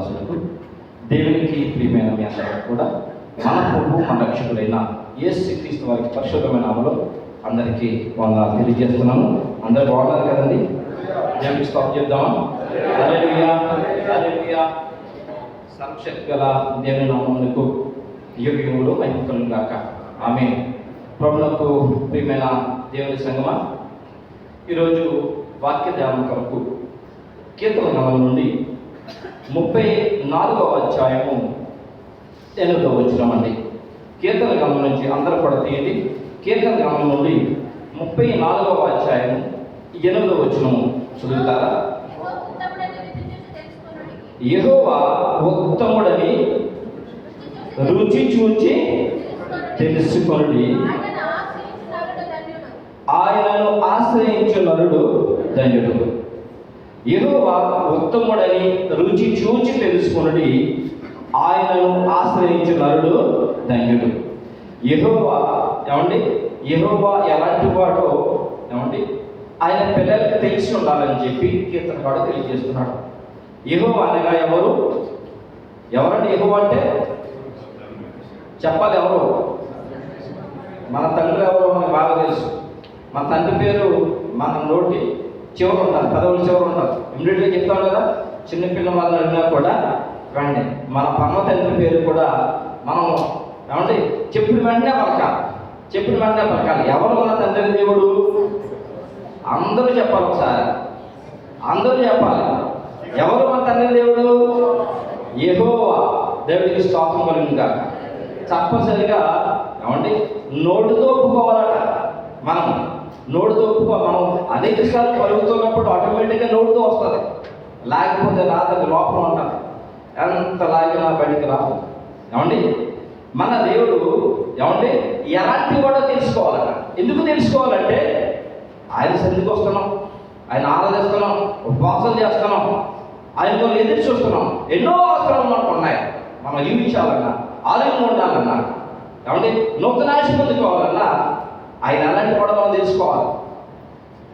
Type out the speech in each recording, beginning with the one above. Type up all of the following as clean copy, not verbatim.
విశ్వాసులకు, దేవునికి ప్రియమైన మీ అందరికీ కూడా మన ప్రభు మన రక్షకుడైన యేసుక్రీస్తు వారికి పరిశుద్ధమైన నామములో అందరికీ వందనాలు తెలియజేస్తున్నాను. అందరూ బాగున్నారు కదండి? దేవునికి స్తోత్రం చెప్దామా? హల్లెలూయా, హల్లెలూయా. సర్వశక్తి గల దేవుని నామమునకు యుగయుగములు మహిమ కలుగును గాక. ఆమేన్. ప్రభువునకు ప్రియమైన దేవుని సంగమా, ఈరోజు వాక్య ధ్యానం కొరకు కీర్తన గ్రంథం నుండి 34వ అధ్యాయము 8వ వచనం అండి. కీర్తన గ్రంథం నుంచి అందరూ కూడా తీయండి. కీర్తన గ్రంథం నుండి 34వ అధ్యాయము 8వ వచనము చదువుతారా? యెహోవా ఉత్తముడని రుచి చూచి తెలుసుకొనుడి, ఆయనను ఆశ్రయించు నరుడు ధన్యుడు. యెహోవా ఉత్తముడని రుచి చూచి తెలుసుకొనుడి, ఆయనను ఆశ్రయించు నరుడు ధన్యుడు. యెహోవా యెహోవా ఎలాంటి వాడో ఆయన పిల్లలకి తెలిసి ఉండాలని చెప్పి కీర్తనకాడు తెలియజేస్తున్నాడు. యెహోవా అనగా ఎవరంటే యెహోవా అంటే చెప్పాలి. ఎవరు? మన తండ్రి ఎవరో మనకు బాగా తెలుసు. మన తండ్రి పేరు మన నోటి చివరు ఉంటారు, పదవుల చివరు ఉంటారు. ఇమ్మీడియట్గా చెప్తాం కదా. చిన్నపిల్ల వాళ్ళని అడిగినా కూడా రండి. మన పరమ తండ్రి పేరు కూడా మనం చెప్పిన వెంటనే పలకాలి. ఎవరు మన తండ్రి దేవుడు? అందరూ చెప్పాలి. ఒకసారి అందరూ చెప్పాలి. ఎవరు మన తండ్రి దేవుడు? యెహోవా. దేవుడికి స్తోత్రం కలుగును గాక. తప్పనిసరిగా నోటితో ఒప్పుకోవాలట. మనం అనేక సార్లు పలుకుతున్నప్పుడు ఆటోమేటిక్గా నోటితో వస్తుంది, లేకపోతే రాత్రి లోపల ఉంటుంది. ఎంత లాగినా బయటికి రాదు. మన దేవుడు ఎలాంటి వాడో తెలుసుకోవాలట. ఎందుకు తెలుసుకోవాలంటే ఆయన సన్నిధికి వస్తున్నాం, ఆయన ఆరాధిస్తున్నాం, ఉపవాసం చేస్తున్నాం, ఆయన వాళ్ళు ఎదురు చూస్తున్నాం. ఎన్నో అవసరాలు మనకు ఉన్నాయి. మనం జీవించాలన్నా, ఆరోగ్యంగా ఉండాలన్నా, నూతన ఆశ పొందుకోవాలన్నా ఆయన ఎలాంటి కూడా మనం తెలుసుకోవాలి.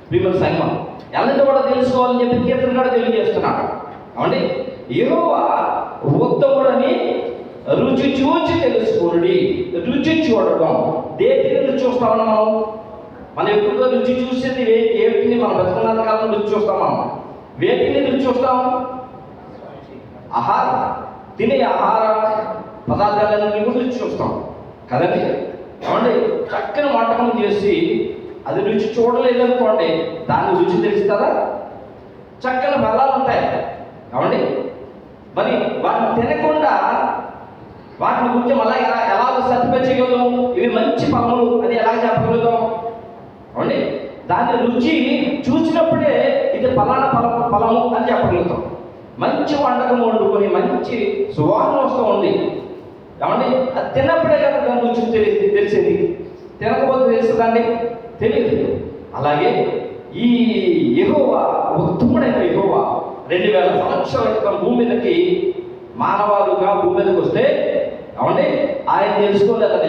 ప్రియమైన సంఘం, ఎలాంటి కూడా తెలుసుకోవాలని చెప్పి కీర్తన కూడా తెలియజేస్తున్నాడు. యెహోవా ఉత్తముడని రుచి చూచి తెలుసుకోండి. రుచి చూడడం, దేనిని రుచి చూస్తామన్నా మనం ఎక్కువగా రుచి చూసేది ఏమిటిని? మనం బతుకున్న కాలంలో రుచి చూస్తాం. వేటిని రుచి చూస్తాం? ఆహారం, తినే ఆహార పదార్థాలన్నీ కూడా రుచి చూస్తాం కదండి. చక్కని వంటకం చేసి అది రుచి చూడలేదనుకోండి, దాని రుచి తెలుస్తుందా? చక్కని బలాలు ఉంటాయి. మరి వాటిని తినకుండా వాటిని గురించి మళ్ళీ ఎలాగ సర్టిఫై చేయగలుగుతాం? ఇవి మంచి ఫలములు అని ఎలా చెప్పగలుగుతాం? దాని రుచి చూసినప్పుడే ఇది ఫలానా ఫలము అని చెప్పగలుగుతాం. మంచి వంటకం వండుకొని మంచి సువాసన వస్తూ ఉంది. అది తిన్నప్పుడే కదా దాని రుచి తెలిసేది. తినకపోతే తెలుస్తుందండి? తెలియదు. అలాగే ఈ యెహోవా ఉత్తముడైన యెహోవా 2000 సంవత్సరాల క్రితం భూమి మీదకి మానవాలుగా భూమి మీదకి వస్తే ఆయన తెలుసుకోలేదట.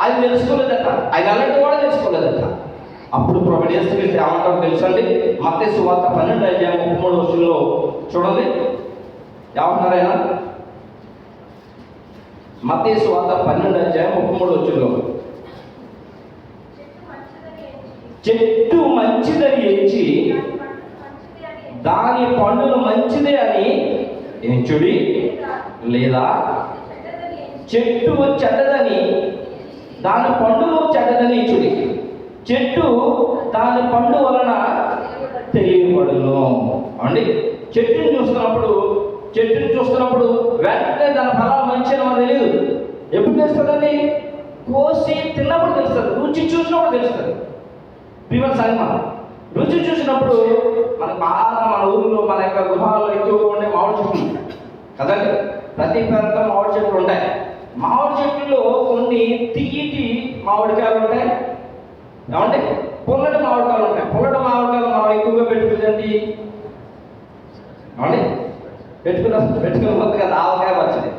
ఆయన తెలుసుకోలేదట. ఆయన అలాంటి కూడా తెలుసుకోలేదట. అప్పుడు ప్రభువు యేసుక్రీస్తు ఏమంటారో తెలుసండి? మత్తయి సువార్త 12:33 చూడండి. ఏమంటారు ఆయన? మత్తయి సువార్త 12:33 చెట్టు మంచిదని ఎంచి దాని పండును మంచిదే అని ఎంచుడి, లేదా చెట్టు చెడ్డదని దాని పండును చెడ్డదని ఎంచుడి. చెట్టు దాని పండు వలన తెలియబడును. చెట్టుని చూస్తున్నప్పుడు వెంటనే దాని ఫలాలు మంచిగా మనకు తెలియదు. ఎప్పుడు తెలుస్తుందండి? కోసి తిన్నప్పుడు తెలుస్తుంది, రుచి చూసినప్పుడు తెలుస్తుంది. ప్రియమైన సంగమా, రుచి చూసినప్పుడు మనకు బాగా మన ఊళ్ళో మన యొక్క గృహాల్లో ఎక్కువగా ఉండే మామిడి చెట్లు కదండి. ప్రతి ప్రాంతంలో మామిడి చెట్లు ఉంటాయి. మామిడి చెట్లలో కొన్ని తీయటి మామిడికాయలు ఉంటాయి, పుల్లటి మామిడికాయలు ఉంటాయి. పుల్లటి మామిడికాయలు మనం ఎక్కువగా పెట్టుకునేది పెట్టుకుని వద్దు కదా, ఆవకాయ వచ్చింది.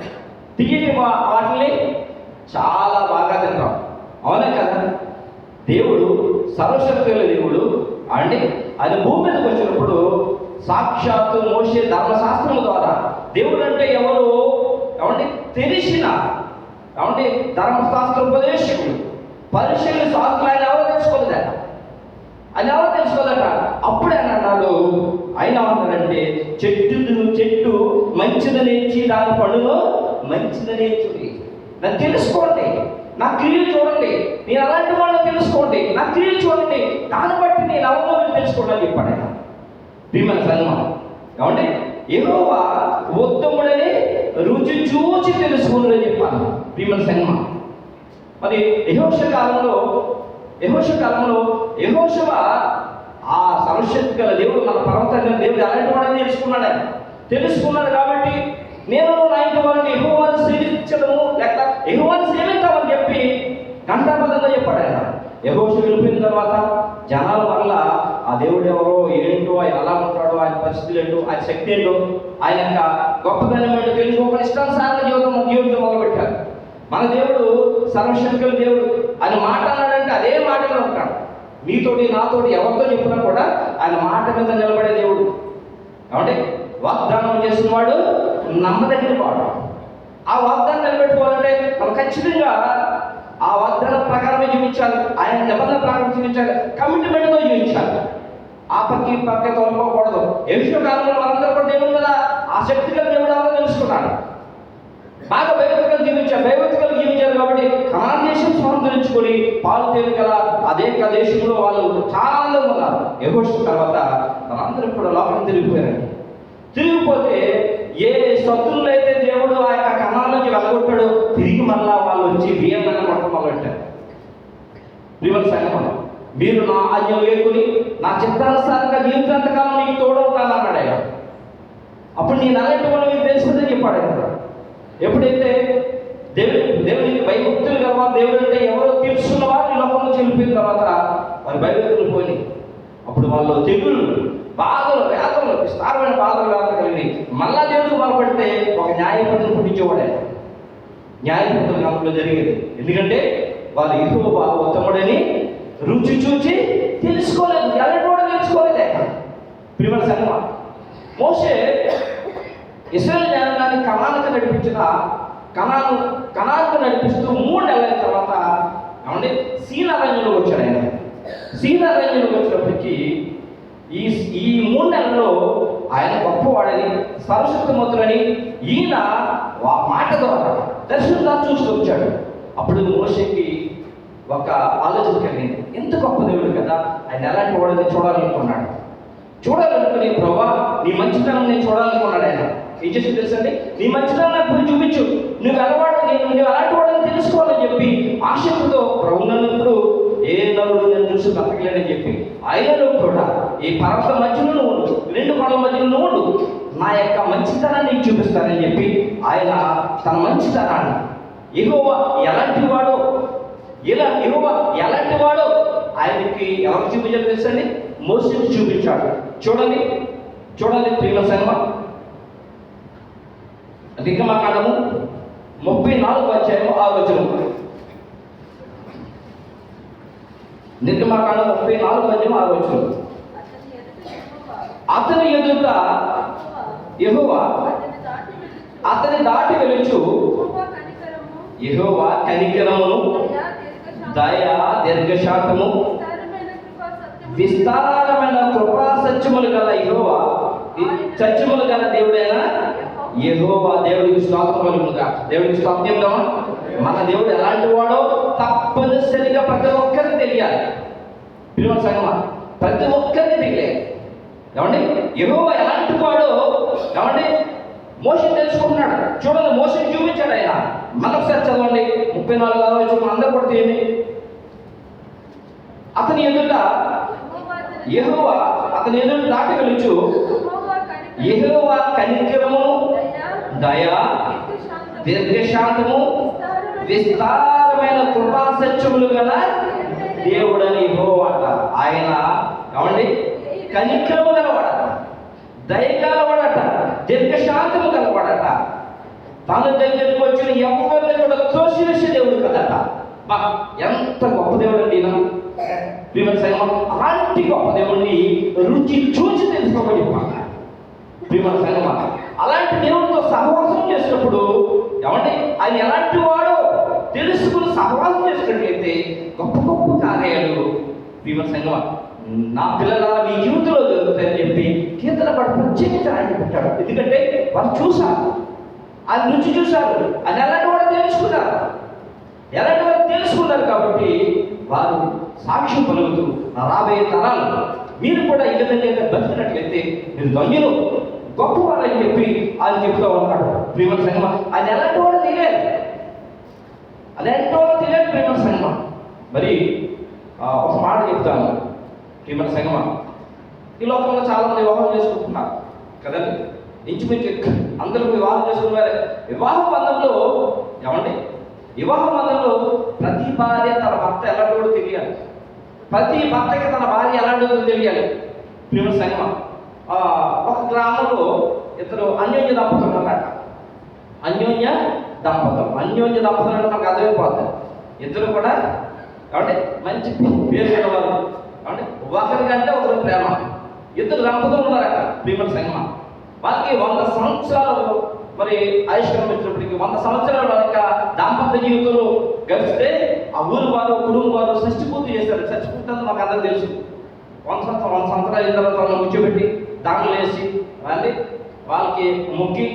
తీయటి వాటిని చాలా బాగా తింటాం. అవునే కదా? దేవుడు సర్వశక్తి గల దేవుడు ఆయన భూమి మీదకి వచ్చినప్పుడు సాక్షాత్తు మోషే ధర్మశాస్త్రము ద్వారా దేవుడు అంటే ఎవరు ఏమంటే తెలిసిన ఏమంటే ధర్మశాస్త్ర ఉపదేశకుడు పరిశీలన శాస్త్రాలు ఆయన ఎవరో తెలుసుకోలేదట. ఆయన ఎవరో తెలుసుకోలేదట. అప్పుడే ఆయన అన్నాడు, ఆయన ఏమన్నాడంటే చెట్టు మంచిదనేచి దాని పండును మంచిదనేచుడి. నన్ను తెలుసుకోండి, నా క్రియలు చూడండి, నేను అలాంటి వాళ్ళు తెలుసుకోండి, నా క్రియలు చూడండి, దాన్ని బట్టి నేను ఎవరో తెలుసుకోండి అని చెప్పాడు ఆయన. ప్రియమైన సంగమా, ఏమంటే యెహోవా ఉత్తముడని రుచి చూచి తెలుసుకోండి అని చెప్పాను. ప్రియమైన సంగమా, మరి యెహోషువ కాలంలో యెహోషువ ఆ సర్వశక్తి గల దేవుడు, మన పర్వతంగా దేవుడు అలాంటి వాడని తెలుసుకున్నాడు కాబట్టి నేను నా ఇంటి వారిని యెహోవాను సేవించడము లేక యెహోవాను సేవించామని చెప్పి గంటాపదంగా చెప్పాడు ఆయన. యెహోషువ వెళ్ళిపోయిన తర్వాత జనాల వల్ల ఆ దేవుడు ఎవరో ఏంటో, ఆయన ఎలా ఉంటాడో, ఆయన పరిస్థితులు ఏంటో, ఆయన శక్తి ఏంటో, ఆయన యొక్క గొప్పతనం ఏంటో తెలుసుకోకుండా ఇష్టానుసారంగా జీవితం మొదలుపెట్టారు. మన దేవుడు సర్వశక్తుల దేవుడు. ఆయన మాట అన్నాడంటే అదే మాటలో ఉంటాడు. మీతోటి నాతోటి ఎవరితో చెప్పినా కూడా ఆయన మాట మీద నిలబడే దేవుడు. కాబట్టి వాగ్దానం చేసిన వాడు నమ్మదగిన వాడు. ఆ వాగ్దానం నిలబెట్టుకోవాలంటే మనం ఖచ్చితంగా ఆ వాగ్దానం ప్రకారమే జీవించాలి, ఆయన నిబంధన ప్రకారం జీవించాలి, కమిట్మెంట్తో జీవించాలి. ఆ పక్క తోలుకోకూడదు. యెహోషువ కాలంలో మనందరూ కూడా దేవుడు కదా ఆ శక్తిగా దేవుడు ఎవరో తెలుసుకున్నాడు. బాగా భయభక్తులు జీవించారు కాబట్టి కనాన్ దేశం స్వాతంత్రించుకొని పాలు తేలి గల అదే దేశంలో వాళ్ళు చాలా ఆనందంగా ఉన్నారు. యెహోషువ తర్వాత వాళ్ళందరూ కూడా లోపల తిరిగిపోయారండి. తిరిగిపోతే ఏ శత్రువులు అయితే దేవుడు ఆ యొక్క కణాల నుంచి వెళ్ళగొట్టాడో తిరిగి మళ్ళా వాళ్ళు వచ్చి బియ్యమైన కొట్టడం మొదలెట్టారు. ప్రియమైన సంగమా, మీరు నా ఆజ్ఞలు వేసుకుని నా చిత్తానుసారంగా జీవితాంతకాలం నీకు తోడవుతాను అన్నాడు ఆయన. అప్పుడు నేను అలాంటి వాళ్ళు మీకు తెలుసుకుందని చెప్పాడు ఆయన. ఎప్పుడైతే దేవునికి భయభక్తులు గల దేవుడు అంటే ఎవరో తెలుసుకున్న వారు ఈ లోకంలో వెళ్ళిపోయిన తర్వాత వారి భయభక్తులు పోయి అప్పుడు వాళ్ళు తెగుళ్ళు, బాధలు, వేదనలు, విస్తారమైన బాధలు కలిగి మళ్ళా దేవుడికి బలపడితే ఒక న్యాయపతిని పుట్టించేవాడే. న్యాయపతుల కాలంలో జరిగేది. ఎందుకంటే వాళ్ళు యెహోవా ఉత్తముడని రుచి చూచి తెలుసుకోలేదు, ఎలాంటి కూడా తెలుసుకోలేదే. ప్రియమైన సంగమా, మోషే ఇశ్రాయేలు జనాంగాన్ని కనానుకు నడిపిస్తూ 3 నెలల తర్వాత ఏమంటే సీనారణ్యంలోకి వచ్చాడు ఆయన. సీనారణ్యంలోకి వచ్చినప్పటికీ ఈ 3 నెలల్లో ఆయన గొప్పవాడని సర్వశక్తిమంతుడని ఈయన మాట ద్వారా దర్శనం చూస్తూ వచ్చాడు. అప్పుడు మోషేకి ఒక ఆలోచన కలిగింది. ఎంత గొప్ప దేవుడు కదా, ఆయన ఎలాంటి వాడని చూడాలనుకుని ప్రభా నీ మంచితనం నేను చూడాలనుకున్నాడు ఆయన. ఏం చేసి తెలుసండి, నీ మంచితనం నాకు చూపించు, నువ్వు అలాంటి వాడని తెలుసుకోవాలని చెప్పి ఆసక్తితో ప్రభు నన్ను ఏ నలుడు నేను చూసి బతకలేదని చెప్పి ఆయనలో కూడా ఈ పర్వత మధ్యలో నువ్వు 2 కొండల మధ్యలో నువ్వు నా యొక్క మంచితనాన్ని నీకు చూపిస్తానని చెప్పి ఆయన తన మంచితనాన్ని యెహోవా ఎలాంటి వాడో ఆయనకి ఎవరు చూపించారు తెలుసండి, మోషేకి చూపించాడు. చూడండి ప్రియమైన సంగమా, నిర్గమకాండము 34వ అధ్యాయము 6వ వచనం. నిర్గమకాండం 34వ అధ్యాయం 6వ వచనం. అతని ఎదుట యెహోవా అతని దాటి వెలుచు యెహోవా కనికరమును దయ దీర్ఘశాంతము విస్తారమైన కృపా సత్యములు గల యెహోవా, సత్యములు గల దేవుడైన యెహోవా దేవుడికి స్తోత్రములుగా. దేవుడికి స్తోత్రం చెప్తామా? మన దేవుడు ఎలాంటి వాడో తప్పనిసరిగా ప్రతి ఒక్కరిని తెలియాలి. ప్రియమైన సంగమా, ప్రతి ఒక్కరిని తెలియాలి. ఏమండి యెహోవా ఎలాంటి వాడో ఏమండి మోషే తెలుసుకుంటున్నాడు. చూడండి, మోషే చూపించాడు ఆయన. మరొకసారి చదవండి 34వ వచనం అందరూ కూడా తీయండి. అతని ఎదుట యెహోవా అతని ఎదుట దాటి వెలుచు యెహోవా కనికరమును దయ దీర్ఘశాంతము విస్తారమైన కృపా సత్యములు గల దేవుడని యెహోవా అంట. ఆయన ఏమండి కనికరము గలవాడట, దయ గలవాడట, దీర్ఘశాంతము గలవాడట. తన దగ్గరికి వచ్చిన ఎవరిని కూడా తోసివేసే దేవుడు కదట. ఎంత గొప్ప దేవుడు అండి. అలాంటి గొప్ప దేవుడిని రుచి చూసి తెలుసుకోమని చెప్పాలి. ప్రియమైన సంగమా, అలాంటి దేవుడితో సహవాసం చేసినప్పుడు ఏమండి ఆయన ఎలాంటి వాడో తెలుసుకుని సహవాసం చేసినట్లయితే గొప్ప గొప్ప కార్యాలు ప్రియమైన సంగమా నా పిల్లల మీ జీవితంలో జరుగుతాయని చెప్పి కీర్తన పడి ప్రత్యేకించి ఆయన పెట్టాడు. ఎందుకంటే వారు చూశారు, ఆయన రుచి చూశారు, ఆయన ఎలాంటి వాడు తెలుసుకున్నారు. ఎలాంటి వారు తెలుసుకున్నారు కాబట్టి వారు సాక్ష్యం పలుకుతూ రాబోయే తరాలు మీరు కూడా ఈ విధంగా బతికినట్లయితే మీరు ధన్యులు గొప్పవారని చెప్పి ఆయన చెప్తూ ఉన్నాడు. ప్రియమైన సంగమా ఆయన ఎలాంటి వాడు తెలియదు, అలాంటి వాడు తెలియదు. ప్రియమైన సంగమా మరి ఒక మాట చెప్తాను. ప్రియమైన సంగమా ఈ లోకంలో చాలా మంది వివాహం చేసుకుంటున్నారు కదండి. ఇంచుమించు అందరూ వివాహం చేసుకున్నారు. వివాహ బంధంలో ఏమండి వివాహ బంధంలో ప్రతి భార్య తన భర్త ఎలాంటివాడో తెలియాలి, ప్రతి భర్తకి తన భార్య ఎలాంటిదో తెలియాలి. ప్రియమైన సంగమా ఒక గ్రామంలో ఇద్దరు అన్యోన్య దంపతులు ఉన్నారట. అన్యోన్య దంపతులు అంటే మనకు అర్థమైపోతుంది. ఇద్దరు కూడా కాబట్టి మంచి పేరు గలవారు, అంటే ఒకరికంటే ఒకరు ప్రేమ. ఇద్దరు దంపతులు ఉన్నారట. ప్రియమైన సంగమా వాళ్ళకి 100 సంవత్సరాలు మరి ఆయుష్కాలం వచ్చినప్పటికీ 100 సంవత్సరాల యొక్క దాంపత్య జీవితంలో గడిస్తే ఆ ఊరు వారు కుటుంబం వారు షష్టి పూర్తి చేశారు. షష్టి పూర్తి అంతా మాకు అందరూ తెలుసు. 100 సంవత్సరాలు అయిన తర్వాత వాళ్ళని కూర్చోబెట్టి దాంట్లో వేసి వాళ్ళని వాళ్ళకి మొక్కి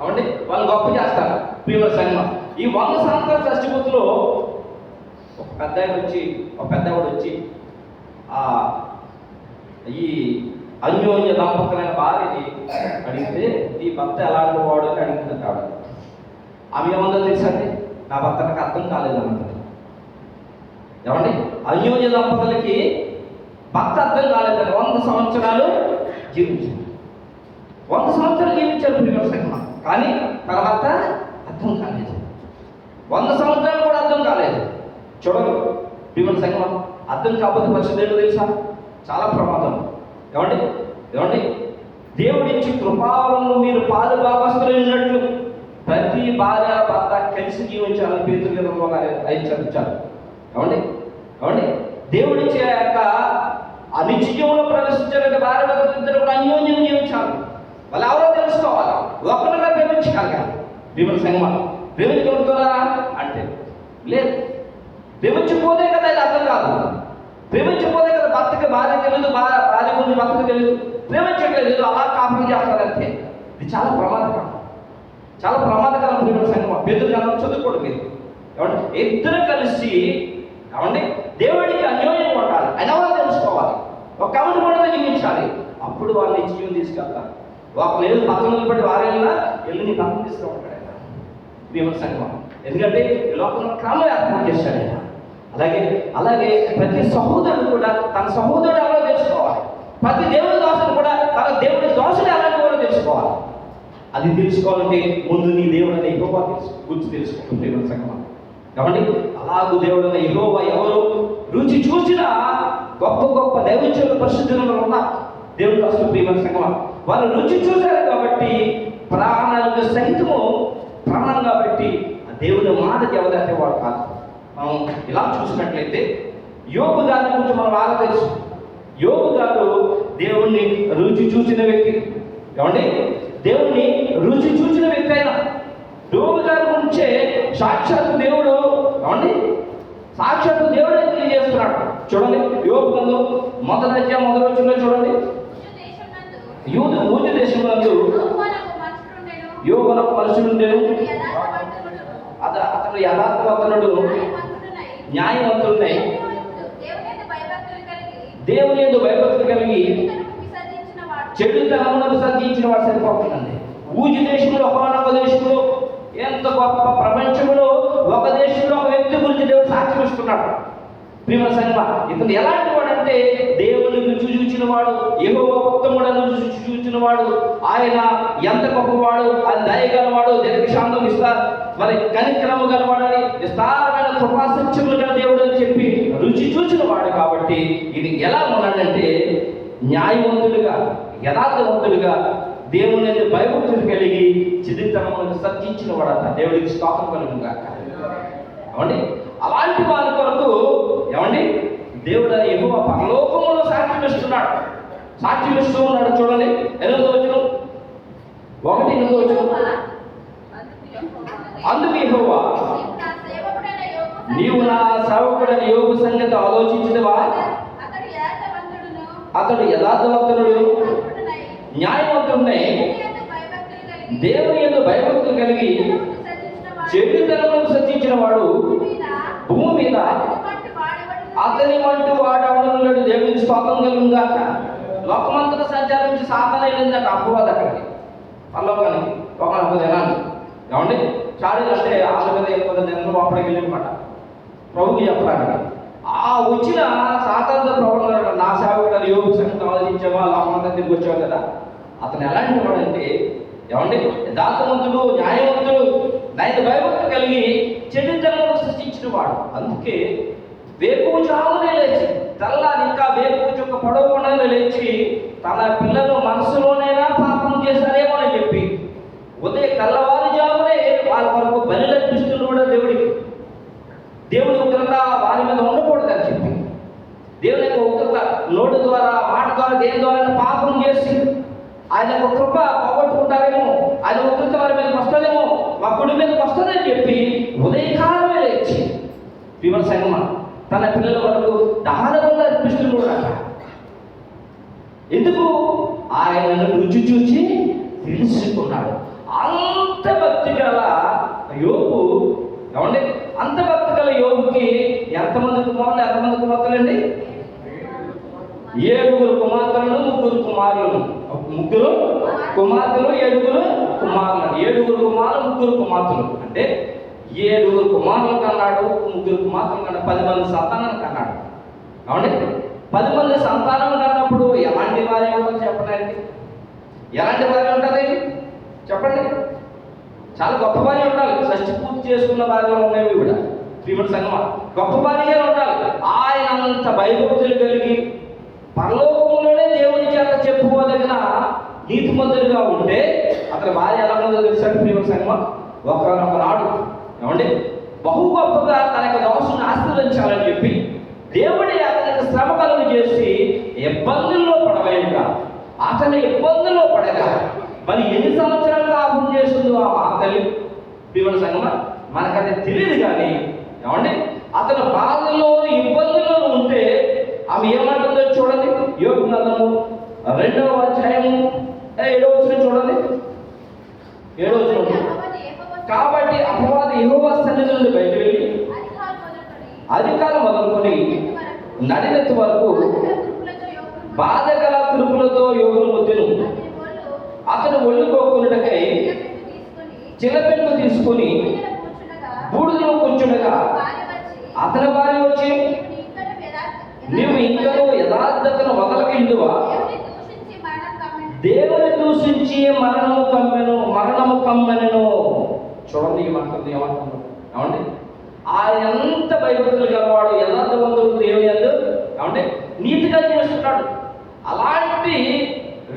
అవండి వాళ్ళు గొప్ప చేస్తారు. ప్రియమైన సంగమా ఈ 100 సంవత్సరాల షష్టి పూర్తిలో ఒక పెద్దవాడు వచ్చి ఈ అన్యోన్య దంపతులైన భార్యని అడిగితే నీ భర్త ఎలాంటి వాడు అని అడిగింది కాదు. ఆమె ఏమందో తెలుసండి, నా భర్త నాకు అర్థం కాలేదన్నది. ఏమండి అన్యోన్య దంపతులకి భర్త అర్థం కాలేదని 100 సంవత్సరాలు జీవించారు. 100 సంవత్సరాలు జీవించారు ప్రియమైన సంగమా. కానీ తన భర్త అర్థం కాలేదు. 100 సంవత్సరాలు కూడా అర్థం కాలేదు. చూడండి ప్రియమైన సంగమా అర్థం కాకపోతే పరిస్థితి ఏంటో తెలుసా, చాలా ప్రమాదం. ఏమండి దేవుడిచ్చి కృపావరంలో మీరు పాలు భాగస్తులు ఉన్నట్లు ప్రతి భార్య భర్త కలిసి జీవించాలని పేతురు గ్రంథంలో చదివించారు. ఏమండి దేవుడిచ్చే యొక్క ఆ నిత్యంలో ప్రవేశించాలంటే భార్య భర్తలు ఇద్దరు కూడా అన్యోన్యం జీవించాలి. వాళ్ళు ఎవరో తెలుసుకోవాలి, ఒకరిగా ప్రేమించగలగాలి. ప్రియమైన సంగమా ప్రేమించగలుగుతారా అంటే లేదు. ప్రేమించిపోతే కదా ఇది అర్థం కాదు. ప్రేమించిపోతే కదా భర్తకి భార్య తెలియదు, భార్య గురించి భర్తకు తెలియదు, ప్రేమించట్లేదు, అలా కాపురం చేస్తారంటే ఇది చాలా ప్రమాదకరం, చాలా ప్రమాదకరం. ప్రియమైన సంగమా పేతురు గ్రంథం చదువుకోండి మీరు. ఇద్దరు కలిసి దేవుడికి అన్యోన్యం ఉండాలి, అయినా వాళ్ళు తెలుసుకోవాలి, ఒక కమిటీ కూడా జీవించాలి. అప్పుడు వాళ్ళని జీవం తీసుకెళ్తారు. ఒక లేదు పక్కన నిలబడి వారైనా వెళ్ళి నీ పక్కన తీసుకుంటాడు ఆయన. ప్రియమైన సంగమా ఎందుకంటే ఈ లోకంలో క్రమం ఏర్పాటు చేశాడు ఆయన. అలాగే ప్రతి సహోదరుడు కూడా తన సహోదరుడు ఎవరో తెలుసుకోవాలి. ప్రతి దేవుడి దోషను కూడా తన దేవుడి దోషను ఎలాంటి వారో తెలుసుకోవాలి. అది తెలుసుకోవాలంటే ముందు నీ దేవుడు అనే యెహోవా గురించి తెలుసుకుంటుంది ప్రియమైన సంగమా. కాబట్టి అలాగూ దేవుడు అనే యెహోవా ఎవరు రుచి చూసిన గొప్ప గొప్ప దైవజనులు పరిశుద్ధులు ఉన్నారు దేవుడు అసలు. ప్రియమైన సంగమా వాళ్ళు రుచి చూశారు కాబట్టి ప్రాణాలకు సహితము ప్రాణంగా పెట్టి ఆ దేవుడి మాట జవదాటే వాడు కాదు. మనం ఇలా చూసినట్లయితే యోబు గారి గురించి మనం బాగా తెలుసు. యోబు గారు దేవుణ్ణి రుచి చూసిన వ్యక్తి. దేవుణ్ణి రుచి చూసిన వ్యక్తి అయినా యోబు గారి గురించే సాక్షాత్తు దేవుడు తెలియజేస్తున్నాడు. చూడండి యోబు గ్రంథం 1వ అధ్యాయం 1వ వచనంలో చూడండి. ఊజు దేశం నందు యోబు అనే ఒక మనుషుడుండెను. అతను యథార్థవంతుడు, న్యాయవంతుడునై దేవుని యందు భయభక్తులు కలిగి చెడుతనమును విసర్జించిన వాడు సరిపోతుందండి. ఊజు దేశంలో ఒకనొక దేశంలో ఎంత గొప్ప ప్రపంచంలో ఒక దేశంలో ఒక వ్యక్తి గురించి దేవుడు సాక్ష్యం ఇస్తున్నాడు. ప్రియమైన సంగమా ఇతను ఎలాంటి వాడంటే దేవుని రుచి చూచిన వాడు, యెహోవా భక్తుడను రుచి చూచిన వాడు, ఆయన ఎంత గొప్పవాడు, ఆయన దయగలవాడు, దీర్ఘశాంతం మరి కనికరము గలవాడని విస్తారమైన కృపాసత్యములు గల దేవుడు అని చెప్పి రుచి చూచిన వాడు. కాబట్టి ఇది ఎలా ఉన్నాడంటే న్యాయవంతుడిగా యథార్థవంతుడిగా దేవుని భయభక్తులు కలిగి చిదితనమును విసర్జించిన వాడట. దేవుడికి స్తోత్రం కలుగుగా. అలాంటి వారి కొరకు దేవుడు యెహోవా పరలోకములో సాక్ష్యం ఇస్తూ ఉన్నాడు. చూడండి 8వ వచనం. 1:8 అందుకు యెహోవా నీవు నా సేవకుడైన యోబు సంగతి ఆలోచించినవా? అతడు యథార్థవంతుడు, న్యాయవంతుడై దేవుని యందు భయభక్తులు కలిగి చెడుతనమును సృష్టించిన వాడు భూమి మీద అతని వంటి వాడవడు. దేవునికి స్తోత్రం కలుగును గాక. లోకమంతటా సంచారించి సాధన వెళ్ళిందట అపవాది అక్కడికి పల్లవానికి ఒక దినాన్ని. ఏమండి చాడీలు అంటే వాళ్ళ మీద ఎక్కువ నేను లోపలికి వెళ్ళినమాట ప్రభుకి చెప్పడానికి. ఆ వచ్చిన సాతానుడు ప్రభుత్వం నా సేవకుడు యోగు సంగతి ఆలోచించావా, లోకమంతా తిరిగి వచ్చావు కదా. అతను ఎలాంటి వాడు అంటే ఏమండి యథార్థవంతుడు, న్యాయవంతుడు, నైతిక భయభక్తి కలిగి చెడుతనమును సృష్టించిన వాడు. అందుకే వేకువ చావునే లేచి తెల్లారి ఇంకా వేకువ చుక్క పొడవకుండానే లేచి తన పిల్లలు మనసులోనైనా పాపం చేశారేమో అని చెప్పి ఉదయం తెల్లవారు జామునే వాళ్ళ వరకు బలి అర్పిస్తున్న కూడా దేవుడి ఉగ్రత వారి మీద ఉండకూడదని చెప్పి దేవుని యొక్క ఉగ్రత నోటి ద్వారా, మాట ద్వారా, దేని ద్వారా పాపం చేసి ఆయన యొక్క కృప పోగొట్టుకుంటారేమో, ఆయన ఉగ్రత వారి మీదకి వస్తుందేమో, మా కుడి మీదకి వస్తుందని చెప్పి ఉదయకాలమే లేచి విమల సంగమ తన పిల్లల వరకు దహనకుండా అర్పిస్తున్నాడు. ఎందుకు? ఆయనను రుచి చూచి తెలుసుకున్నాడు. అంత భక్తి గల యోబు, ఏమండి అంత భక్తి గల యోబుకి ఎంతమంది కుమారులు, ఎంతమంది కుమార్తెలండి? 7 కుమార్తెలను 3 కుమారులను. 3 కుమార్తెలు 7 కుమారులు. 7 కుమారులు 3 కుమార్తెలు అంటే 7 కుమారులు కన్నాడు, 3 కుమార్తెలు కన్నాడు, 10 మంది సంతానాన్ని కన్నాడు. అవునండి 10 మంది సంతానం కన్నప్పుడు ఎలాంటి వారే ఉంటుంది చెప్పడానికి? ఎలాంటి వారే ఉంటుంది చెప్పండి? చాలా గొప్ప భార్య ఉండాలి. షష్టి పూర్తి చేసుకున్న భార్యలు ఉండేవి కూడా శ్రీమతి సంగమ గొప్ప భార్యగా ఉండాలి. ఆయన అంత భయభక్తులు కలిగి పరలోకంలోనే దేవుని చేత చెప్పుకోదగిన నీతిమంతుడిగా ఉంటే అతని భార్య ఎలా ఉందో తెలుసండి శ్రీమతి సంగమ? ఒకనొక నాడు ఏమండి బహు గొప్పగా తన యొక్క దోషుని ఆశీర్వదించాలని చెప్పి దేవుడి అతనికి శ్రమ కలుగు చేసి ఇబ్బందుల్లో పడవేయగా అతని ఇబ్బందుల్లో పడగా మరి ఎన్ని సంవత్సరాలుగా అర్థం చేస్తుందో ఆ మాతల్లి దేవుని సంగమ మనకది తెలియదు. కానీ ఏమండి అతను బాధల్లో ఇబ్బందుల్లో ఉంటే ఆమె ఏమంటుందో చూడండి. యోబు గ్రంథము 2వ అధ్యాయము 7వ వచనం చూడండి. 7వ వచనం. కాబట్టి అపవాది యెహోవా సన్నిధి నుండి బయట వెళ్ళి అధికారం మొదలుకొని నడినెత్తి వరకు బాధగల కురుపులతో యోగులు ముద్దెను. అతను ఒళ్ళు కోక్కున్నటకై చిన్నపెన్ను తీసుకుని బూడిదలో కూర్చుండగా అతని భార్య వచ్చి నీవు ఇంకనూ యథార్థతను వదలకిందువా? దేవుని దూషించి మరణము కమ్మెను. చూడండి ఏమంటుంది, ఏమంటుంది ఏమండి ఆయన ఎంత భయభక్తులు గలవాడు, యథార్థవంతుడు, దేవుని యందు ఏమంటే నీతిగా చేస్తున్నాడు. అలాంటి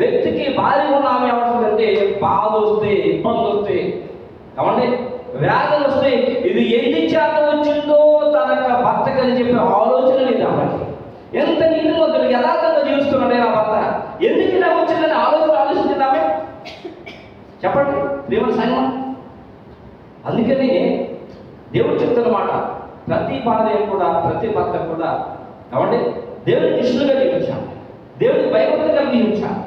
వ్యక్తికి భార్య ఉన్న ఆమె ఏమంటుందంటే బాధ వస్తే, ఇబ్బంది వస్తే, ఏమంటే వ్యాధులు వస్తే ఇది ఎన్ని చేత వచ్చిందో తన భర్తకి అని చెప్పే ఆలోచన లేదు ఆమెకి. ఎంత నీతిమంతుడు యథార్థంగా జీవిస్తున్నాడే నా భర్త, ఎందుకు ఇలా వచ్చిందని ఆలోచించింది ఆమె చెప్పండి దేవుని సంగమం. అందుకని దేవుడు చెప్తున్నమాట ప్రతి భార్య కూడా, ప్రతి భర్త కూడా ఏమంటే దేవుడికి ఇష్టలుగా జీవించాలి, దేవుడికి భయభక్తి కలిగి జీవించాలి.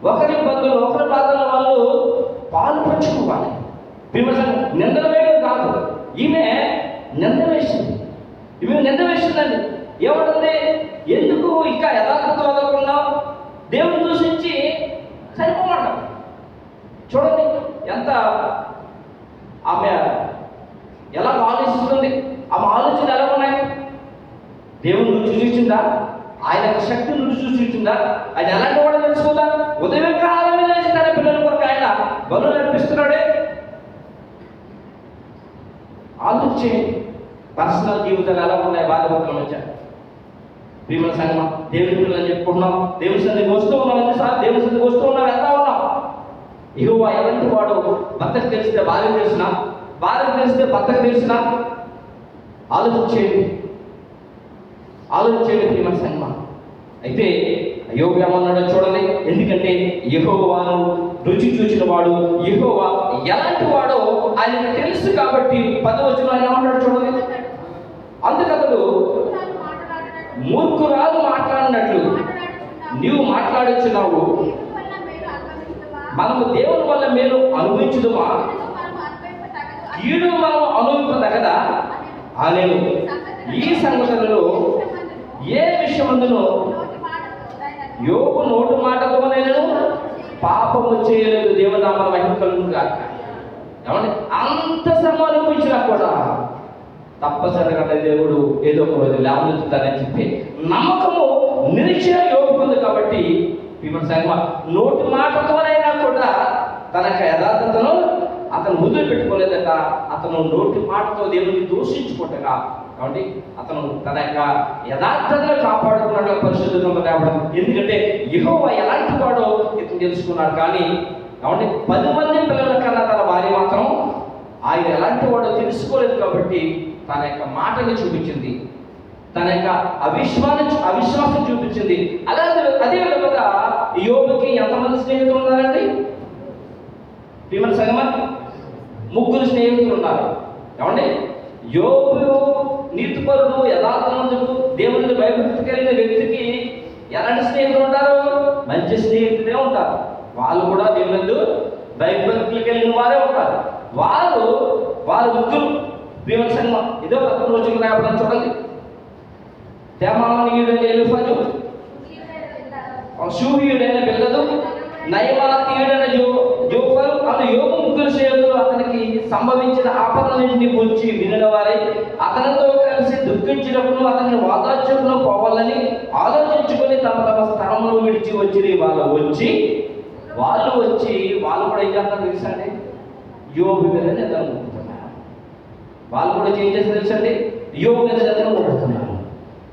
ఒకరి ఇబ్బందులు, ఒకరి బాధల వాళ్ళు పాలు పంచుకోవాలి. నిందలు వేయడం కాదు, ఈమె నింద వేసింది. ఈమె నింద వేసిందండి. ఏమంటుంది? ఎందుకు ఇంకా యథార్థత వదలకున్నావు? దేవుని దూషించి సరిపోమంటాం. చూడండి ఎంత ఆమె ఎలా ఆలోచిస్తుంది, ఆమె ఆలోచన ఎలా ఉన్నాయి? దేవుని రుచి చూసిందా? ఆయన యొక్క శక్తిని రుచి చూసిందా? ఆయన ఎలాంటి వాడు తెలుసుకుందా? ఉదయం కాలం లేచి తన పిల్లల కొరకు ఆయన బలు నడిపిస్తున్నాడే. ఆలోచించి పర్సనల్ జీవితాలు ఎలా ఉన్నాయి బాధ్యతలు వచ్చా భీమల సంగమం. దేవుని పిల్లలు చెప్పుకుంటున్నాం, దేవుని సన్నిధికి వస్తూ ఉన్నాం, ఎన్నిసార్లు దేవుని సన్నిధికి వస్తూ ఉన్నాం, వెళ్తా ఉన్నాం. యెహోవా ఎలాంటి వాడు భర్తకు తెలిస్తే భార్యకు తెలిసిన, భార్యకు తెలిస్తే భర్తకు తెలిసిన. ఆలోచించేయండి భీమల సంగమం. అయితే యోబు ఏమన్నాడో చూడండి. ఎందుకంటే యెహోవాను రుచి చూచిన వాడు, యెహోవా ఎలాంటి వాడో ఆయనకు తెలుసు కాబట్టి 10వ వచనంలో ఆయన ఏమన్నాడు చూడండి. అందుకతడు మూర్ఖురాలు మాట్లాడినట్లు నీవు మాట్లాడుచున్నావు, మనము దేవుని వల్ల మేలు అనుభవించుదుమా, కీడు మనం అనుభవింపదగదా అనేను. ఈ సంగతులలో ఏ విషయమందును యోబు నోటి మాటతోనైనను పాపము చేయలేదు. దేవనామం మహిమ కలుగును గాక. ఏమంటే అంత శ్రమ అనుభవించినా కూడా తప్పనిసరిగా దేవుడు ఏదో ఒక రోజు లేవనెత్తుతారని చెప్పి నమ్మకము నిరీక్షణ యోబుకు ఉంది. కాబట్టి నోటి మాటతోనైనా కూడా తన యొక్క యథార్థతను అతను వదిలి పెట్టుకోలేదట. అతను నోటి మాటతో దేవుడిని దూషించుకుంటగా, కాబట్టి అతను తన యొక్క యథార్థతను కాపాడుకున్నట్లు పరిశుద్ధ గ్రంథంలో రావడం. ఎందుకంటే యెహోవా ఎలాంటి వాడో ఇతను తెలుసుకున్నాడు. కానీ కాబట్టి 10 మంది పిల్లల కన్నా తన భార్య మాత్రం ఆయన ఎలాంటి వాడో తెలుసుకోలేదు. కాబట్టి తన యొక్క మాటని చూపించింది, తన యొక్క అవిశ్వాసం చూపించింది. అదే విధంగా యోబుకి ఎంతమంది స్నేహితులు ఉన్నారండి? భీమన సంగమ 3 స్నేహితులు ఉన్నారు. ఏమండి? యోబు నీతిపరుడు, యథార్థవంతుడు, దేవుని భయభక్తి కలిగిన వ్యక్తికి ఎలాంటి స్నేహితులు ఉంటారు? మంచి స్నేహితులే ఉంటారు. వాళ్ళు కూడా దేవుని భయభక్తులు కలిగిన వారే ఉంటారు. వారు ముగ్గురు భీమన సంగమ ఇదో 11 రోజులు రావడం చూడండి. తేమానీయుడైన ఎలీఫజు, షూహీయుడైన బిల్దదు, నయమాతీయుడైన జోఫరు అను యోబు 3 స్నేహితులు అతనికి సంభవించిన ఆపదలన్నింటినీ గురించి వినిన వారై అతనితో కలిసి దుఃఖించినప్పుడు అతన్ని వాదార్చుకుని పోవాలని ఆలోచించుకొని తమ స్థలంలో విడిచి వచ్చి వాళ్ళు కూడా ఏం చేస్తారు తెలుసండి? యోబు మీద నిద్ర మోపుతున్నారు. వాళ్ళు కూడా ఏం చేస్తారు తెలుసండి? యోబు మీద నిద్ర మోపుతున్నారు.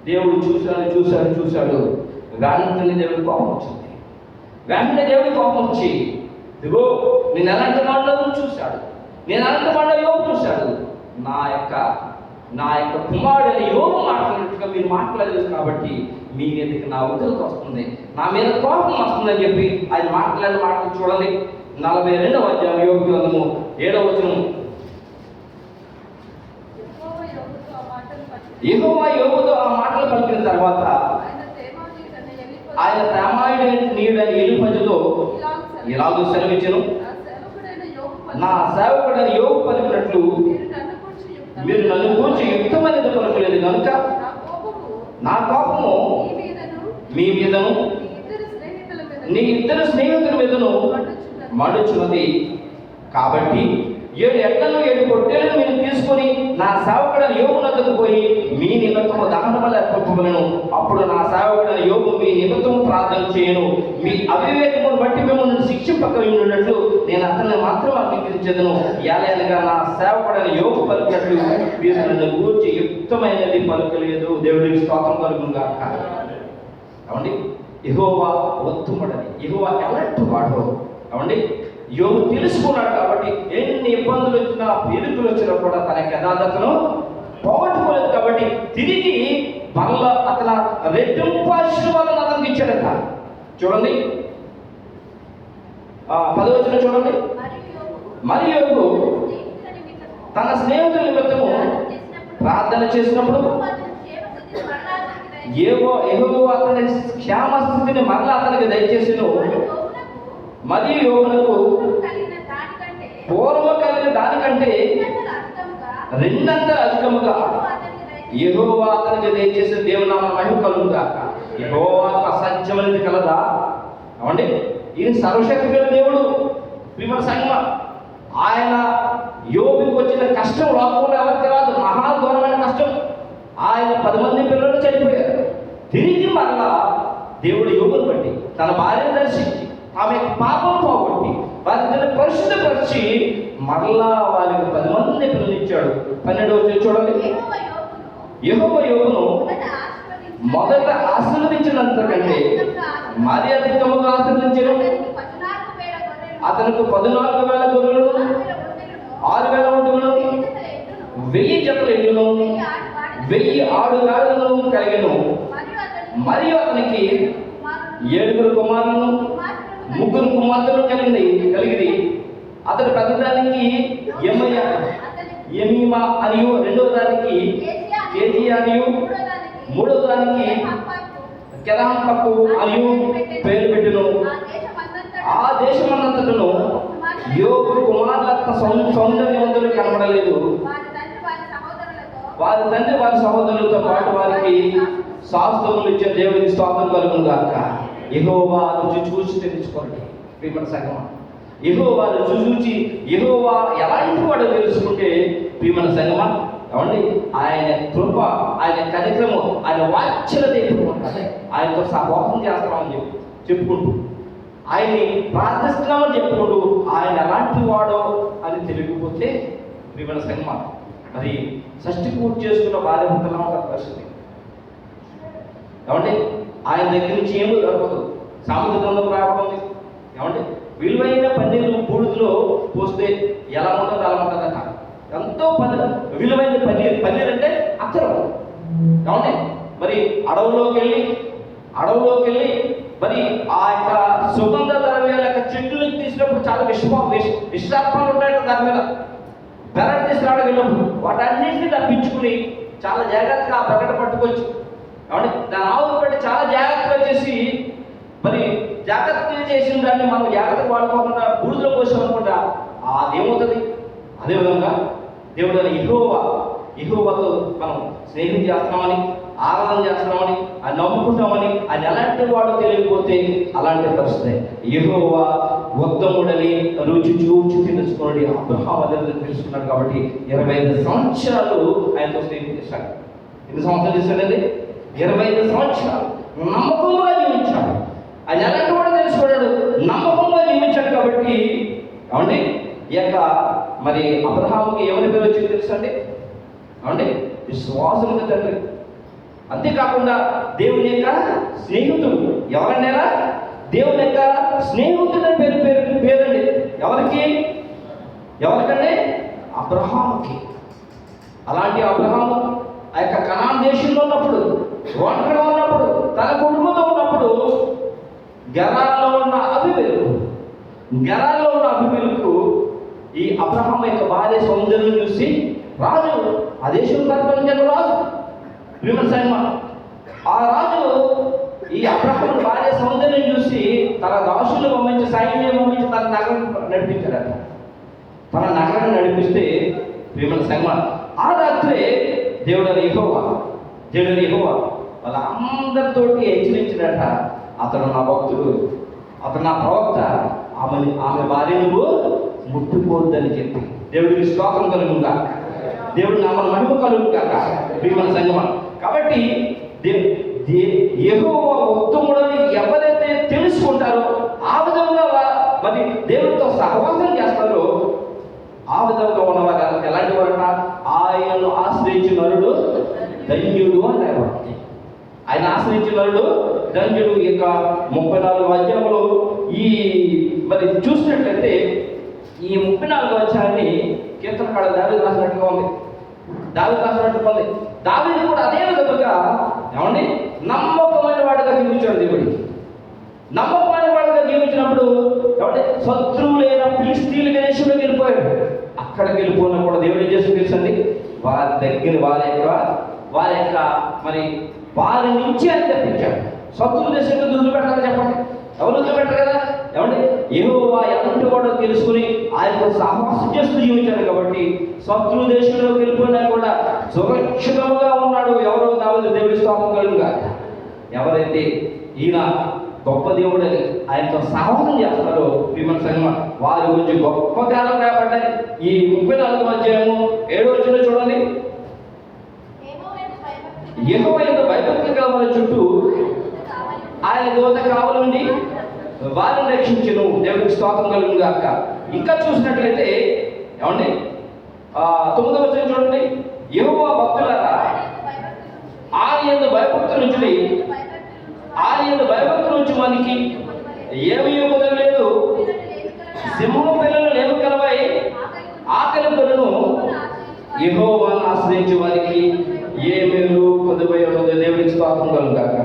దేవుడు చూశాడు. వెంటనే దేవుడి కోపం వచ్చింది. ఇదిగో నేను ఎలాంటి వాడిలో చూశాడు, నేను ఎలాంటి వాడిలో యోబు చూశాడు. నా యొక్క కుమారుడని యోబు మాట్లాడినట్టుగా మీరు మాట్లాడలేదు కాబట్టి మీ మీదకి నా ఉగ్రత వస్తుంది, నా మీద కోపం వస్తుందని చెప్పి ఆయన మాట్లాడిన మాటలు చూడండి. 42వ అధ్యాయం యోబు గ్రంథము 7వ వచనం. యెహోవా యోబుతో ఆ మాటలు పలికిన తర్వాత ఆయన తేమానీయుడైన ఎలీఫజుతో ఇలాగూ సెలవిచ్చెను, నా సేవకుడైన యోబు పలికినట్లు మీరు నన్ను గూర్చి యుక్తమైనది పలకలేదు కనుక నా కోపము మీ మీదను నీ 2 స్నేహితుల మీదను మండుచున్నది. కాబట్టి 7 ఎడ్లను 7 పొట్టేలను మీరు తీసుకొని నా సేవకుడైన యోబు వద్దకు పోయి మీ నిమిత్తము దహనబలి అర్పింపవలెను. అప్పుడు నా సేవకుడైన యోబు మీ నిమిత్తము ప్రార్థన చేయను. మీ అవివేకమును బట్టి మిమ్మల్ని శిక్షింపకయున్నట్లు నేను అతన్ని మాత్రం అంగీకరించదును. ఏలైనగా నా సేవకుడైన యోబు పలికినట్లు మీరు నన్ను గూర్చి యుక్తమైనది పలుకలేదు. దేవుడికి స్తోత్రం కలుగును గాక. అవండి యెహోవా ఉత్తముడని, యెహోవా ఎలాంటి వాడో అవండి యోబు తెలుసుకున్నాడు. కాబట్టి ఎన్ని ఇబ్బందులు వచ్చినా, పీడితులు వచ్చినా కూడా తన యథార్థతను పోగొట్టుకోలేదు. కాబట్టి తిరిగి మరలా అతను రెట్టింపు ఆశీర్వాదాలను అతనికి ఇచ్చాడట. చూడండి 10వ వచనం చూడండి. మరి యోబు తన స్నేహితుల నిమిత్తము ప్రార్థన చేసినప్పుడు యెహోవా అతని క్షేమ స్థితిని మరలా అతనికి దయచేసెను. మరియు యోబునకు పూర్వం కలిగిన దానికంటే 2 అధికముగా యెహోవా అతనికి దయచేసిన దేవుని నామమున మహిమ కలుగును గాక. యెహోవాకు అసాధ్యమైనది కలదా? అవండి ఈయన సర్వశక్తి గల దేవుడు. ప్రియమైన సంగమా, ఆయన యోబుకు వచ్చిన కష్టం లోకంలో ఎవరికి రాదు. మహాఘోరమైన కష్టం. ఆయన 10 మంది పిల్లలు చనిపోయారు. తిరిగి మరలా దేవుడు యోబును బట్టి తన భార్యను దర్శించి ఆమె పాపం పోగొట్టి వారిని పరిశుద్ధపరిచి మరలా వారికి 10 మంది పిల్లలు ఇచ్చాడు. 12వ వచనం చూడండి. యెహోవా యోబును మొదట ఆశీర్వదించినంతకంటే మరి అధికముగా ఆశీర్వదించెను. అతనికి 14,000 గొర్రెలు, 6,000 ఒంటెలను, 1000 జతల ఎడ్లను, 1000 ఆడుగాడిదలను కలిగెను. మరియు అతనికి ఎమీమా అనియు, రెండవ దానికి కేజీ అనియు, మూడవ దానికి కెరాంతపు అనియు పేరు పెట్టును. ఆ దేశమంతటను యోగు కుమారుల సౌందర్యవంతులు కనబడలేదు. వారి తండ్రి వారి సహోదరులతో పాటు వారికి శాస్త్రములు ఇచ్చిన దేవుడికి స్తోత్రం కలుగును గాక. యెహోవా రుచి చూసి తెలుసుకోండి ప్రియమైన సంగమా. యెహోవా రుచి చూచి యెహోవా ఎలాంటి వాడో తెలుసుకుంటే ప్రియమైన సంగమా, ఏమండి, ఆయన కృప, ఆయన కార్యక్రమం, ఆయన వాత్సల్యత ఎప్పుడు ఉంటుంది. ఆయనతో సహవాసం చేస్తామని చెప్పుకుంటూ, ఆయన్ని ప్రార్థిస్తున్నామని చెప్పుకుంటూ ఆయన ఎలాంటి వాడో అని తెలియకపోతే ప్రియమైన సంగమా, మరి షష్ఠి పూర్తి చేసుకున్న భార్య ఉంటున్నాం ఒక పరిస్థితి. ఏమంటే ఆయన దగ్గర నుంచి ఏమో దొరకదు. సాముద్రంలో రావడం ఏమంటే విలువైన పన్నీరు బూడిదలో పోస్తే ఎలా ఉంటుందో అలా ఉంటుందట. ఎంతో విలువైన పన్నీర్ అంటే అక్షరం. ఏమంటే మరి అడవులోకి వెళ్ళి మరి ఆ యొక్క సుగంధ ద్రవ్యాల యొక్క చెట్లను తీసినప్పుడు చాలా విశ్వాసాలు ఉంటాయి దాని మీద. బెరడు తీసుకురావడం వెళ్ళినప్పుడు వాటన్నింటినీ తప్పించుకుని చాలా జాగ్రత్తగా ఆ బెరడు పట్టుకొచ్చి, కాబట్టి దాని ఆవులు పెట్టి చాలా జాగ్రత్తగా చేసి, మరి జాగ్రత్తగా చేసిన దాన్ని మనం జాగ్రత్తగా వాడుకోకుండా బూడిదలో పోసామనుకుంటా అదేమవుతుంది. అదేవిధంగా దేవుడు అని యెహోవాతో మనం స్నేహం చేస్తున్నామని, ఆరాధన చేస్తున్నామని, అది నమ్ముకుంటామని, అది ఎలాంటి వాడు తెలియకపోతే అలాంటి పరిస్థితి. యెహోవా ఉత్తముడని రుచి చూచి తెలుసుకోండి. అబ్రహాము అదే తెలుసుకున్నాడు కాబట్టి 25 సంవత్సరాలు ఆయనతో స్నేహం చేశాడు. ఎన్ని సంవత్సరాలు చేశాడండి? 25 సంవత్సరాలు నమ్మకంగా జీవించాడు. ఆయన ఎలాంటి వాడు తెలుసుకున్నాడు, నమ్మకంగా జీవించాడు. కాబట్టి ఏమండి ఈ యొక్క మరి అబ్రహాముకి ఎవరి పేరు వచ్చింది తెలుసండి? ఏమండి విశ్వాసులకు తండ్రి. అంతేకాకుండా దేవుని యొక్క స్నేహితుడు. ఎవరన్నా దేవుని యొక్క స్నేహితుడు పేరండి. ఎవరికండి? అబ్రహాముకి. అలాంటి అబ్రహాము ఆ యొక్క కనాన్ దేశంలో ఉన్నప్పుడు, ఒంటరిగా ఉన్నప్పుడు, తన కుటుంబంతో ఉన్నప్పుడు గెరాల్లో ఉన్న అబీమెలెకు ఈ అబ్రహాం యొక్క భార్య సౌందర్యం చూసి రాజు, ఆ దేశం పరిపాలించిన రాజు ఆ రాజు ఈ అబ్రహాం భార్య సౌందర్యం చూసి తన దాసులు పంపించి, సైన్యం పంపించి తన నగరం నడిపించాడట. తన నగరాన్ని నడిపిస్తే ప్రియమైన సంగమ, ఆ రాత్రే దేవుడని యెహోవా వాళ్ళ అందరితోటి హెచ్చరించినట, అతడు నా భక్తుడు, అతడు నా ప్రవక్త, ఆమె భార్య నువ్వు ముట్టుకోవద్దని చెప్పి. దేవుడికి స్తోత్రం కలుగుగా, దేవుడి నామన మహిమ కలుగుగా ప్రియమైన సంగమ. కాబట్టి యెహోవా ఉత్తముడని ఎవరైతే తెలుసుకుంటారో ఆ విధంగా మరి దేవుడితో సహవాసం చేస్తారో ఆ విధంగా ఉన్నవారు ఎలాంటి వారట? ఆయనను ఆశ్రయించిన నరుడు ధన్యుడు అంటారు. ఆయన ఆశ్రయించిన నరుడు ధన్యుడు. ఇక 34 అధ్యాయంలో ఈ మరి చూసినట్లయితే ఈ 34 అధ్యాయాన్ని కీర్తనకారుడు దావీదు రాసినట్టుగా ఉంది. దావీదు కూడా అదే విధంగా ఏమండి నమ్మకమైన వాడిగా జీవించాడు. దేవుడికి నమ్మకమైన వాడిగా జీవించినప్పుడు ఏమంటే శత్రువులైన ఫిలిష్తీయుల దేశంలోకి వెళ్ళిపోయాడు. అక్కడికి వెళ్ళిపోయినా కూడా దేవుడు ఏం చేస్తుంది తెలుసండి? వారి దగ్గర వారి యొక్క మరి వారి నుంచి ఆయన తెప్పించాడు. శత్రువుల దేశంలో వదిలిపెట్టాలని చెప్పండి, ఎవరు వదిలిపెట్టారు కదా? ఏమంటే యెహోవా ఎలాంటి వాడో తెలుసుకుని ఆయనకు సహవాసం చేస్తూ జీవించాడు. కాబట్టి శత్రు దేశంలోకి వెళ్ళిపోయినా కూడా సురక్షితంగా ఉన్నాడు. ఎవరో దేవుడి స్తోత్రం కలుగుగా. ఎవరైతే ఈయన గొప్ప దేవుడని ఆయనతో సహవాసం చేస్తారో ప్రియమైన సంగమ, వారి గురించి గొప్ప కాలం రాబడ్డాయి. ఈ 34 అధ్యాయము 7వ వచనం చూడండి. యెహోవా యందు భయభక్తులు గలవారి చుట్టూ ఆయన దూత కావలుండి వారిని రక్షించును. దేవుడికి స్తోత్రం కలుగును గాక. ఇంకా చూసినట్లయితే ఏమండి 9వ వచనం చూడండి. యెహోవా భక్తులారా ఆయన యందు భయభక్తులు నుంచి మనకి ఏమీ కుదరలేదు. సింహం పిల్లలు లేవు కలవై ఆకలి కొలను యెహోవాను ఆశ్రయించే వారికి ఏ మేలు కొదువై ఉన్నదో. దేవుడికి స్తోత్రం కలుగును గాక.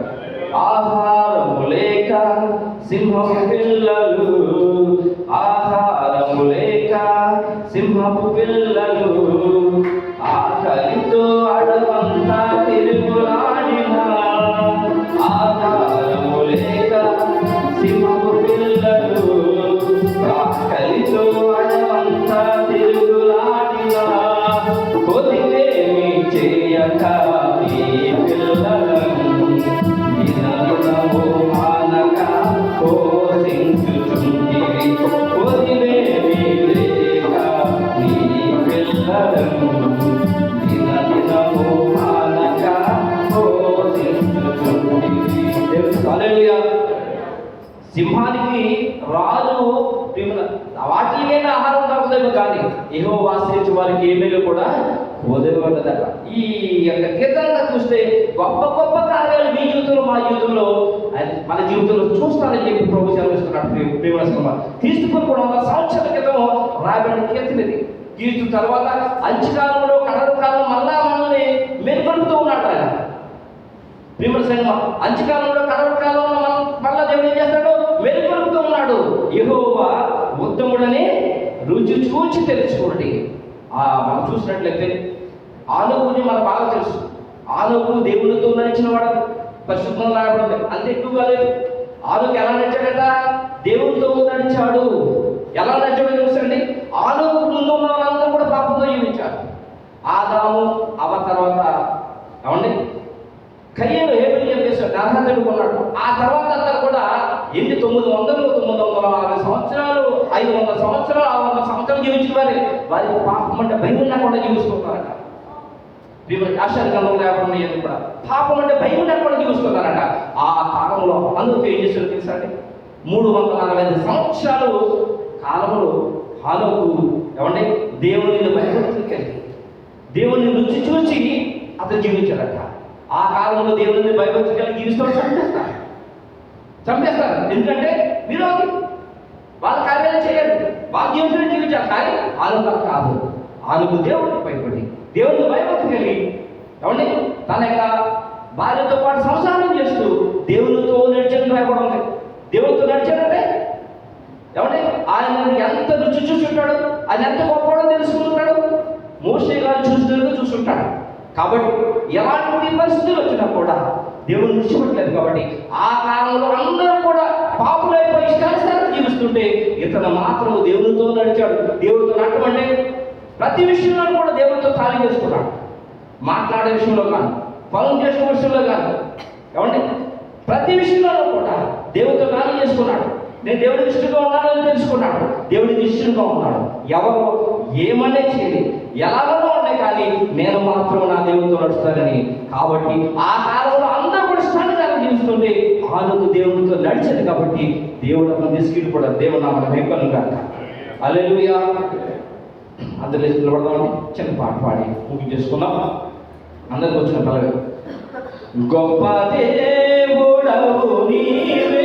ఆహారము లేక సింహం సింహపు పిల్లలు ఆకలితో అడవంతా తిరుగులాడిన ఆధారము లేక సింహపు పిల్లలు ఆకలితో అడవంతా తిరుగులాడిన కొద్దివేమి చేయక ఈ పిల్లలను దినదినము మానక పోషించుచుంటివి. కొద్దివేమి లేక ఈ పిల్లలను దినదినము మానక పోషించుచుంటివి. హల్లెలూయా. సింహానికి రాజు వాటికైనా ఆహారం దొరకదేమో కానీ యెహోవా ఆశ్రయించే వారికి ఏమేమి కూడా వదిలిపెట్టదట. ఈ యొక్క కీర్తనగా చూస్తే గొప్ప గొప్ప కార్యాలు మీ జీవితంలో మా జీవితంలో మన జీవితంలో చూస్తానని చెప్పి ప్రభు సెలవిస్తున్నాడు. క్రీస్తుకు కూడా 100 సంవత్సరాల క్రితం రాయబడిన కీర్తన ఇది. క్రీస్తు తర్వాత అంత్యకాలంలో కడల కాలం మళ్ళా మనల్ని మేల్కొల్పుతూ ఉన్నాడు ఆయన. ప్రియమైన సంగమా, అంత్యకాలంలో కడల కాలంలో మనం మళ్ళా దేవుడు ఏం చేస్తాడు? మేల్కొల్పుతూ ఉన్నాడు. యెహోవా ఉత్తముడని రుచి చూచి తెలుసుకోండి. మనం చూసినట్లయితే ఆనోకుని మనకు బాగా తెలుసు. ఆనోకు దేవునితో నడిచిన వాడు, పరిశుద్ధంగా రాయబడింది. అంత ఎక్కువగా లేదు. ఆనోకు ఎలా నడిచాడట? దేవునితో నడిచాడు. ఎలా నడిచాడో తెలుసండి. ఆనోకు ముందు ఉన్న వాళ్ళందరూ కూడా పాపంతో జీవించారు. ఆదాము అవ తర్వాత ఏమండి కయ్యను హేబెలు చెప్పేసాడు, నరహంతుడు కొన్నాడు. ఆ తర్వాత అందరూ కూడా 960 సంవత్సరాలు 500 సంవత్సరాలు 600 సంవత్సరాలు జీవించిన వారికి పాపం అంటే భయం లేకుండా జీవిస్తున్నారట. ఆశ్చర్యకరంగా లేకుండా కూడా పాపం అంటే భయం లేకుండా జీవిస్తున్నారట. ఆ కాలంలో అందుకు ఏం చేశారు తెలుసా అండి? 345 సంవత్సరాలు కాలంలో హానోకు ఏమండి దేవుని భయపడుతుంది, దేవుని రుచి చూచి అతను జీవించాడట. ఆ కాలంలో దేవుని భయభక్తి కలిగి జీవిస్తాడు చంపేస్తారు. ఎందుకంటే విరోధి, వాళ్ళ కార్యాలు చేయాలి, వాళ్ళ జీవితంలో జీవించాలి. కానీ ఆనుక కాదు. ఆనుకు దేవుడికి భయపడి దేవుని భయభక్తి కలిగి ఏమండి తన యొక్క భార్యతో పాటు సంసారం చేస్తూ దేవునితో నడిచని భయపడం. దేవునితో నడిచాడంటే ఏమండి ఆయన ఎంత రుచి చూసుంటాడు, ఆయన ఎంత గొప్పవాడో తెలుసుకుంటాడు. మోషే గారు చూస్తుంటాడు. కాబట్టి ఎలాంటి పరిస్థితులు వచ్చినా కూడా దేవుని విడిచిపెట్టలేదు. కాబట్టి ఆ కాలంలో అందరూ కూడా పాపులైపోయి ఇష్టానుసారం జీవిస్తుంటే ఇతను మాత్రం దేవునితో నడిచాడు. దేవుడితో నడటమంటే ప్రతి విషయంలో కూడా దేవుడితో తాళి చేసుకున్నాడు. మాట్లాడే విషయంలో కానీ, పనులు చేసే విషయంలో కానీ ఏమండి ప్రతి విషయంలో కూడా దేవుడితో తాళి చేసుకున్నాడు. నేను దేవుడికి ఇష్టంగా ఉన్నానని తెలుసుకున్నాడు. దేవుడికి ఇష్టంగా ఉన్నాడు. ఎవరు ఏమనే చేయాలి, ఎలాగో ఉన్నాయి, కానీ నేను మాత్రం నా దేవుడితో నడుస్తానని. కాబట్టి ఆ కాలంలో అందరూ కూడా ఇష్టాన్ని జీవిస్తుంటే ఆనుకు దేవుడితో నడిచింది. కాబట్టి దేవుడు అతను తీసుకెళ్ళి కూడా దేవుడు నా వెంకలు కాక. హల్లెలూయా. అందరూ నిలబడదామని చిన్న పాట పాడి ముగించేసుకున్నాం. అందరికి వచ్చిన పలవి. గొప్ప దేవుడవు నీవే